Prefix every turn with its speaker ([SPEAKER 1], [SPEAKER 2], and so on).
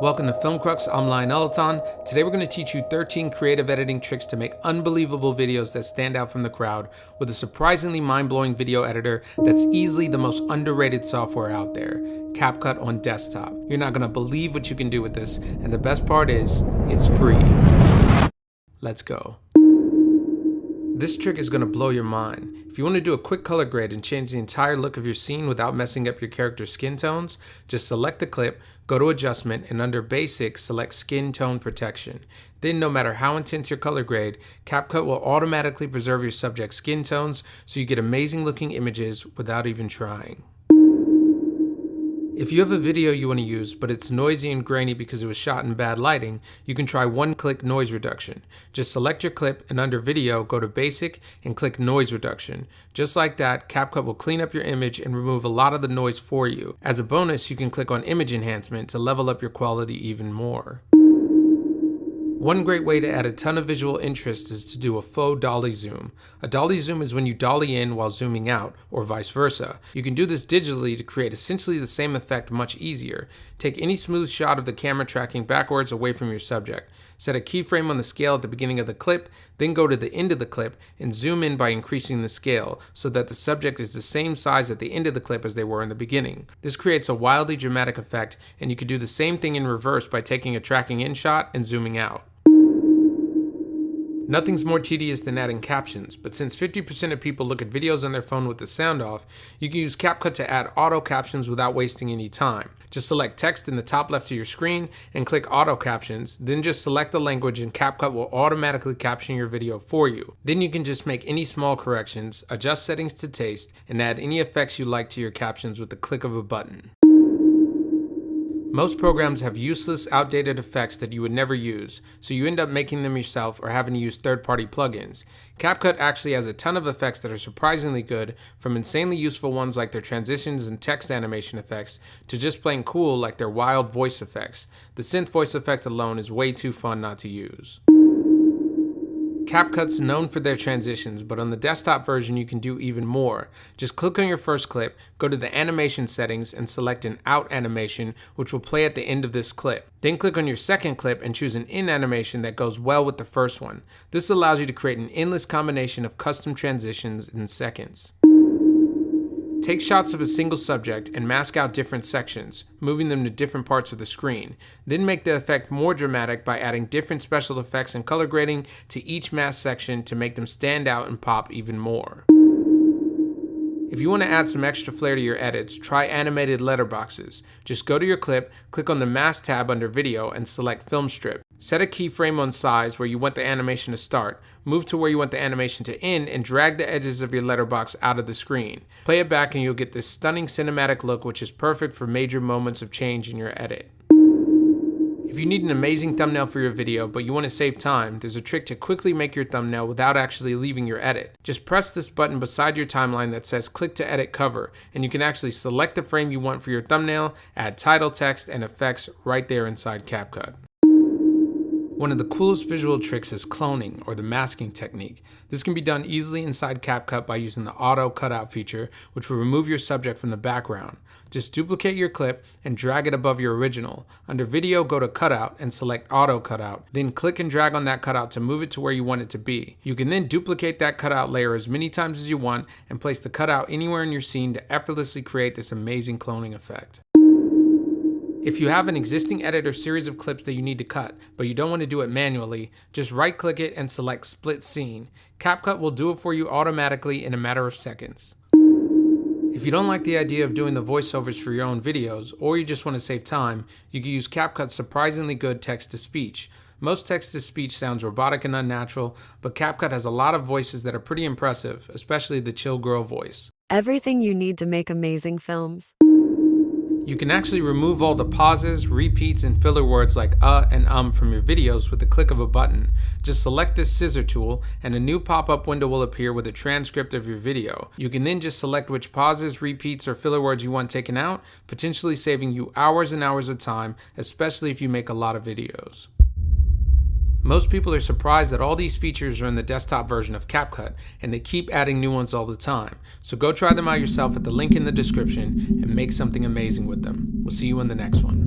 [SPEAKER 1] Welcome to Film Crux, I'm Lion Elaton. Today we're going to teach you 13 creative editing tricks to make unbelievable videos that stand out from the crowd with a surprisingly mind-blowing video editor that's easily the most underrated software out there, CapCut on desktop. You're not going to believe what you can do with this, and the best part is, it's free. Let's go. This trick is going to blow your mind. If you want to do a quick color grade and change the entire look of your scene without messing up your character's skin tones, just select the clip, go to Adjustment, and under Basic, select Skin Tone Protection. Then, no matter how intense your color grade, CapCut will automatically preserve your subject's skin tones so you get amazing looking images without even trying. If you have a video you want to use, but it's noisy and grainy because it was shot in bad lighting, you can try one-click noise reduction. Just select your clip and under Video, go to Basic and click Noise Reduction. Just like that, CapCut will clean up your image and remove a lot of the noise for you. As a bonus, you can click on Image Enhancement to level up your quality even more. One great way to add a ton of visual interest is to do a faux dolly zoom. A dolly zoom is when you dolly in while zooming out, or vice versa. You can do this digitally to create essentially the same effect much easier. Take any smooth shot of the camera tracking backwards away from your subject. Set a keyframe on the scale at the beginning of the clip, then go to the end of the clip and zoom in by increasing the scale so that the subject is the same size at the end of the clip as they were in the beginning. This creates a wildly dramatic effect, and you could do the same thing in reverse by taking a tracking in shot and zooming out. Nothing's more tedious than adding captions, but since 50% of people look at videos on their phone with the sound off, you can use CapCut to add auto captions without wasting any time. Just select text in the top left of your screen and click auto captions, then just select the language and CapCut will automatically caption your video for you. Then you can just make any small corrections, adjust settings to taste, and add any effects you like to your captions with the click of a button. Most programs have useless, outdated effects that you would never use, so you end up making them yourself or having to use third-party plugins. CapCut actually has a ton of effects that are surprisingly good, from insanely useful ones like their transitions and text animation effects, to just plain cool like their wild voice effects. The synth voice effect alone is way too fun not to use. CapCut's known for their transitions, but on the desktop version you can do even more. Just click on your first clip, go to the animation settings and select an out animation which will play at the end of this clip. Then click on your second clip and choose an in animation that goes well with the first one. This allows you to create an endless combination of custom transitions in seconds. Take shots of a single subject and mask out different sections, moving them to different parts of the screen. Then make the effect more dramatic by adding different special effects and color grading to each masked section to make them stand out and pop even more. If you want to add some extra flair to your edits, try animated letterboxes. Just go to your clip, click on the Mask tab under Video and select Film Strip. Set a keyframe on size where you want the animation to start, move to where you want the animation to end, and drag the edges of your letterbox out of the screen. Play it back and you'll get this stunning cinematic look which is perfect for major moments of change in your edit. If you need an amazing thumbnail for your video but you want to save time, there's a trick to quickly make your thumbnail without actually leaving your edit. Just press this button beside your timeline that says Click to Edit Cover, and you can actually select the frame you want for your thumbnail, add title text and effects right there inside CapCut. One of the coolest visual tricks is cloning, or the masking technique. This can be done easily inside CapCut by using the auto cutout feature, which will remove your subject from the background. Just duplicate your clip and drag it above your original. Under Video, go to Cutout and select Auto Cutout. Then click and drag on that cutout to move it to where you want it to be. You can then duplicate that cutout layer as many times as you want and place the cutout anywhere in your scene to effortlessly create this amazing cloning effect. If you have an existing edit or series of clips that you need to cut, but you don't want to do it manually, just right-click it and select Split Scene. CapCut will do it for you automatically in a matter of seconds. If you don't like the idea of doing the voiceovers for your own videos, or you just want to save time, you can use CapCut's surprisingly good text-to-speech. Most text-to-speech sounds robotic and unnatural, but CapCut has a lot of voices that are pretty impressive, especially the chill girl voice.
[SPEAKER 2] Everything you need to make amazing films.
[SPEAKER 1] You can actually remove all the pauses, repeats, and filler words like and from your videos with the click of a button. Just select this scissor tool and a new pop-up window will appear with a transcript of your video. You can then just select which pauses, repeats, or filler words you want taken out, potentially saving you hours and hours of time, especially if you make a lot of videos. Most people are surprised that all these features are in the desktop version of CapCut, and they keep adding new ones all the time. So go try them out yourself at the link in the description and make something amazing with them. We'll see you in the next one.